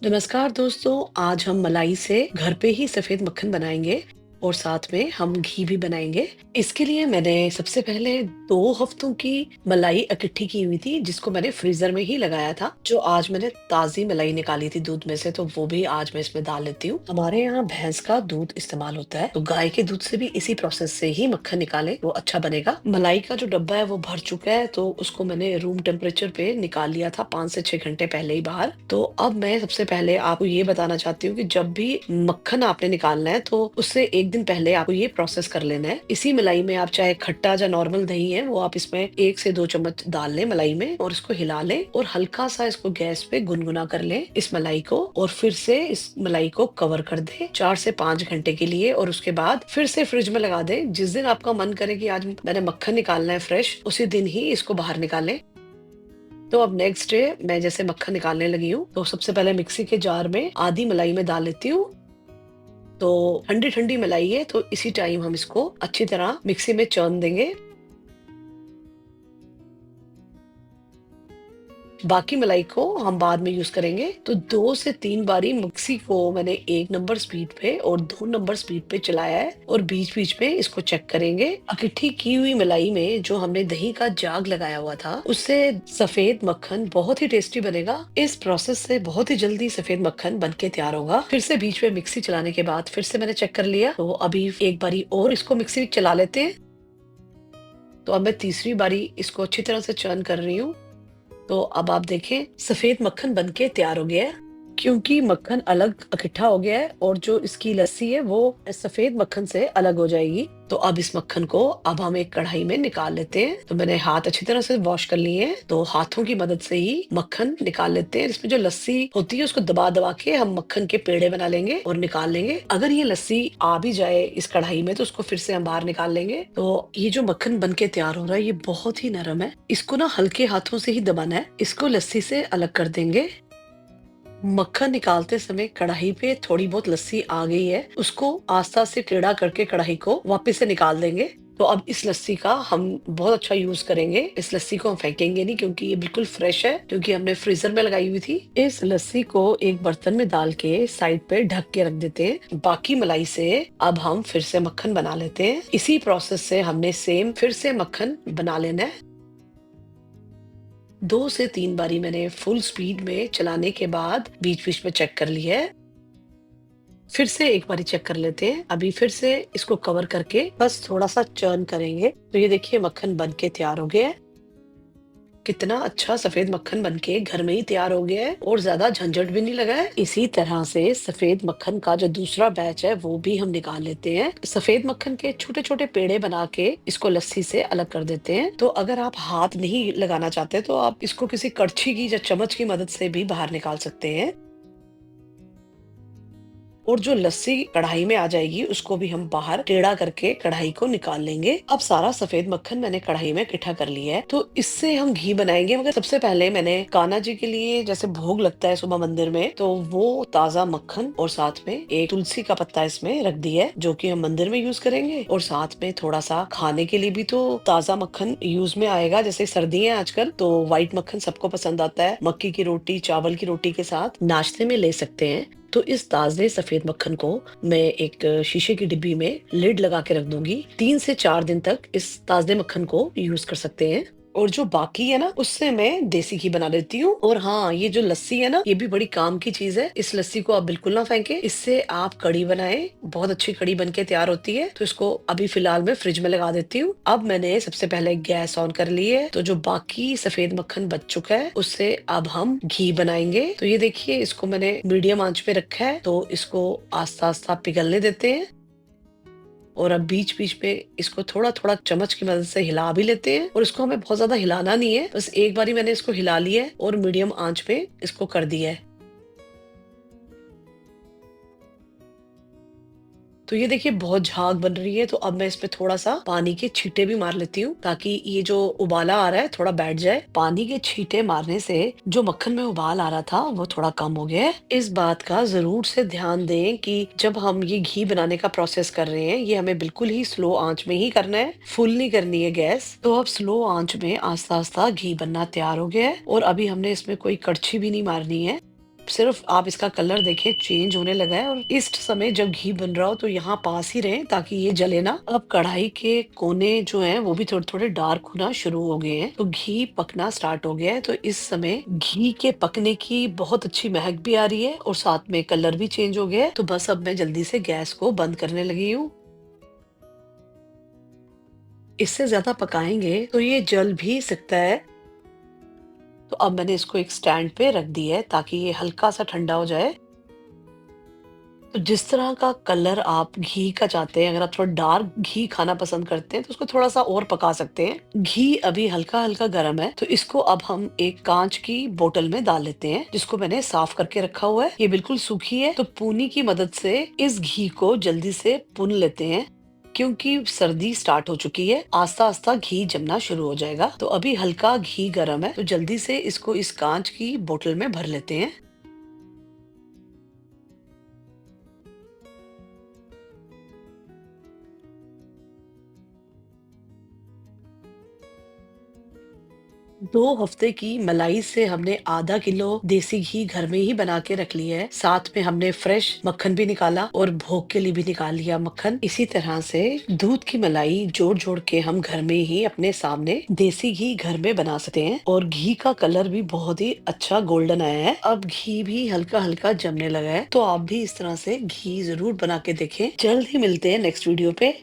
नमस्कार दोस्तों, आज हम मलाई से घर पे ही सफेद मक्खन बनाएंगे और साथ में हम घी भी बनाएंगे। इसके लिए मैंने सबसे पहले 2 हफ्तों की मलाई इकट्ठी की हुई थी, जिसको मैंने फ्रीजर में ही लगाया था। जो आज मैंने ताज़ी मलाई निकाली थी दूध में से, तो वो भी आज मैं इसमें डाल लेती हूँ। हमारे यहाँ भैंस का दूध इस्तेमाल होता है, तो गाय के दूध से भी इसी प्रोसेस से ही मक्खन निकालें, वो अच्छा बनेगा। मलाई का जो डब्बा है वो भर चुका है, तो उसको मैंने रूम टेम्परेचर पे निकाल लिया था 5 से 6 घंटे पहले ही बाहर। तो अब मैं सबसे पहले आपको ये बताना चाहती हूँ कि जब भी मक्खन आपने निकालना है, तो उससे 1 दिन पहले आपको ये प्रोसेस कर लेना है। इसी मलाई में आप चाहे खट्टा या नॉर्मल दही है, वो आप इसमें 1 से 2 चम्मच डाल लें मलाई में, और इसको हिला लें और हल्का सा इसको गैस पे गुनगुना कर लें इस मलाई को, और फिर से इस मलाई को कवर कर दें 4 से 5 घंटे के लिए, और उसके बाद फिर से फ्रिज में लगा दें। जिस दिन आपका मन करे कि आज मैंने मक्खन निकालना है फ्रेश, उसी दिन ही इसको बाहर निकालें। तो अब नेक्स्ट डे मैं जैसे मक्खन निकालने लगी हूँ, तो सबसे पहले मिक्सी के जार में आधी मलाई में डाल लेती हूँ। तो ठंडी ठंडी मलाई है, तो इसी टाइम हम इसको अच्छी तरह मिक्सी में चौन देंगे। बाकी मलाई को हम बाद में यूज करेंगे। तो 2 से 3 बारी मिक्सी को मैंने 1 नंबर स्पीड पे और 2 नंबर स्पीड पे चलाया है, और बीच बीच में इसको चेक करेंगे। इकट्ठी की हुई मलाई में जो हमने दही का जाग लगाया हुआ था, उससे सफेद मक्खन बहुत ही टेस्टी बनेगा। इस प्रोसेस से बहुत ही जल्दी सफेद मक्खन बन के तैयार होगा। फिर से बीच में मिक्सी चलाने के बाद फिर से मैंने चेक कर लिया, तो अभी एक बारी और इसको मिक्सी चला लेते हैं। तो अब मैं तीसरी बारी इसको अच्छी तरह से चर्न कर रही हूँ। तो अब आप देखें, सफेद मक्खन बनके तैयार हो गया है, क्योंकि मक्खन अलग इकट्ठा हो गया है और जो इसकी लस्सी है वो सफेद मक्खन से अलग हो जाएगी। तो अब इस मक्खन को अब हम एक कढ़ाई में निकाल लेते हैं। तो मैंने हाथ अच्छी तरह से वॉश कर लिए हैं, तो हाथों की मदद से ही मक्खन निकाल लेते हैं। इसमें जो लस्सी होती है उसको दबा दबा के हम मक्खन के पेड़े बना लेंगे और निकाल लेंगे। अगर ये लस्सी आ भी जाए इस कढ़ाई में, तो उसको फिर से हम बाहर निकाल लेंगे। तो ये जो मक्खन बन के तैयार हो रहा है, ये बहुत ही नरम है। इसको ना हल्के हाथों से ही दबाना है। इसको लस्सी से अलग कर देंगे। मक्खन निकालते समय कढ़ाई पे थोड़ी बहुत लस्सी आ गई है, उसको आस्ता से टेढ़ा करके कढ़ाई को वापस से निकाल देंगे। तो अब इस लस्सी का हम बहुत अच्छा यूज करेंगे। इस लस्सी को हम फेंकेंगे नहीं, क्योंकि ये बिल्कुल फ्रेश है, क्योंकि हमने फ्रीजर में लगाई हुई थी। इस लस्सी को एक बर्तन में डाल के साइड पे ढक के रख देते हैं। बाकी मलाई से अब हम फिर से मक्खन बना लेते हैं। इसी प्रोसेस से हमने सेम फिर से मक्खन बना लेना है। 2 से 3 बारी मैंने फुल स्पीड में चलाने के बाद बीच बीच में चेक कर लिया है। फिर से एक बारी चेक कर लेते हैं। अभी फिर से इसको कवर करके बस थोड़ा सा चर्न करेंगे। तो ये देखिए, मक्खन बन के तैयार हो गया है। कितना अच्छा सफेद मक्खन बनके घर में ही तैयार हो गया है, और ज्यादा झंझट भी नहीं लगा है। इसी तरह से सफेद मक्खन का जो दूसरा बैच है वो भी हम निकाल लेते हैं। सफेद मक्खन के छोटे छोटे पेड़े बना के इसको लस्सी से अलग कर देते हैं। तो अगर आप हाथ नहीं लगाना चाहते, तो आप इसको किसी कड़छी की या चम्मच की मदद से भी बाहर निकाल सकते हैं। और जो लस्सी कढ़ाई में आ जाएगी, उसको भी हम बाहर टेढ़ा करके कढ़ाई को निकाल लेंगे। अब सारा सफेद मक्खन मैंने कढ़ाई में इकट्ठा कर लिया है, तो इससे हम घी बनाएंगे। मगर सबसे पहले मैंने कान्हा जी के लिए जैसे भोग लगता है सुबह मंदिर में, तो वो ताजा मक्खन और साथ में एक तुलसी का पत्ता इसमें रख दिया है, जो कि हम मंदिर में यूज करेंगे। और साथ में थोड़ा सा खाने के लिए भी तो ताजा मक्खन यूज में आएगा। जैसे सर्दी है आजकल, तो व्हाइट मक्खन सबको पसंद आता है। मक्की की रोटी, चावल की रोटी के साथ नाश्ते में ले सकते हैं। तो इस ताजे सफेद मक्खन को मैं एक शीशे की डिब्बी में लिड लगा के रख दूंगी। 3 से 4 दिन तक इस ताजे मक्खन को यूज कर सकते हैं। और जो बाकी है ना, उससे मैं देसी घी बना लेती हूँ। और हाँ, ये जो लस्सी है ना, ये भी बड़ी काम की चीज है। इस लस्सी को आप बिल्कुल ना फेंके, इससे आप कढ़ी बनाएं, बहुत अच्छी कढ़ी बन के तैयार होती है। तो इसको अभी फिलहाल मैं फ्रिज में लगा देती हूँ। अब मैंने सबसे पहले गैस ऑन कर ली है। तो जो बाकी सफेद मक्खन बच चुका है, उससे अब हम घी बनाएंगे। तो ये देखिए, इसको मैंने मीडियम आंच पे रखा है, तो इसको आस्ता आस्ता पिघलने देते हैं। और अब बीच बीच में इसको थोड़ा थोड़ा चम्मच की मदद से हिला भी लेते हैं। और इसको हमें बहुत ज्यादा हिलाना नहीं है, बस एक बारी मैंने इसको हिला लिया है और मीडियम आंच पे इसको कर दिया है। तो ये देखिए, बहुत झाग बन रही है। तो अब मैं इसमें थोड़ा सा पानी के छींटे भी मार लेती हूँ, ताकि ये जो उबाला आ रहा है थोड़ा बैठ जाए। पानी के छींटे मारने से जो मक्खन में उबाल आ रहा था, वो थोड़ा कम हो गया है। इस बात का जरूर से ध्यान दें कि जब हम ये घी बनाने का प्रोसेस कर रहे हैं, ये हमें बिल्कुल ही स्लो आंच में ही करना है, फुल नहीं करनी है गैस। तो अब स्लो आंच में आस्ता आस्ता घी बनना तैयार हो गया है, और अभी हमने इसमें कोई कड़छी भी नहीं मारनी है। सिर्फ आप इसका कलर देखें चेंज होने लगा है, और इस समय जब घी बन रहा हो तो यहाँ पास ही रहें ताकि ये जले ना। अब कढ़ाई के कोने जो हैं वो भी थोड़े थोड़े डार्क होना शुरू हो गए हैं, तो घी पकना स्टार्ट हो गया है। तो इस समय घी के पकने की बहुत अच्छी महक भी आ रही है और साथ में कलर भी चेंज हो गया है। तो बस अब मैं जल्दी से गैस को बंद करने लगी हूँ। इससे ज्यादा पकाएंगे तो ये जल भी सकता है। तो अब मैंने इसको एक स्टैंड पे रख दिया है ताकि ये हल्का सा ठंडा हो जाए। तो जिस तरह का कलर आप घी का चाहते हैं, अगर आप थोड़ा डार्क घी खाना पसंद करते हैं तो उसको थोड़ा सा और पका सकते हैं। घी अभी हल्का हल्का गर्म है, तो इसको अब हम एक कांच की बोतल में डाल लेते हैं, जिसको मैंने साफ करके रखा हुआ है। ये बिल्कुल सूखी है, तो पूनी की मदद से इस घी को जल्दी से पुन लेते हैं। क्योंकि सर्दी स्टार्ट हो चुकी है, आस्ता आस्ता घी जमना शुरू हो जाएगा। तो अभी हल्का घी गर्म है, तो जल्दी से इसको इस कांच की बोतल में भर लेते हैं। 2 हफ्ते की मलाई से हमने आधा किलो देसी घी घर में ही बना के रख लिया है। साथ में हमने फ्रेश मक्खन भी निकाला और भोग के लिए भी निकाल लिया मक्खन। इसी तरह से दूध की मलाई जोड़ जोड़ के हम घर में ही अपने सामने देसी घी घर में बना सकते हैं, और घी का कलर भी बहुत ही अच्छा गोल्डन आया है। अब घी भी हल्का हल्का जमने लगा है, तो आप भी इस तरह से घी जरूर बना के देखें। जल्द ही मिलते हैं नेक्स्ट वीडियो पे।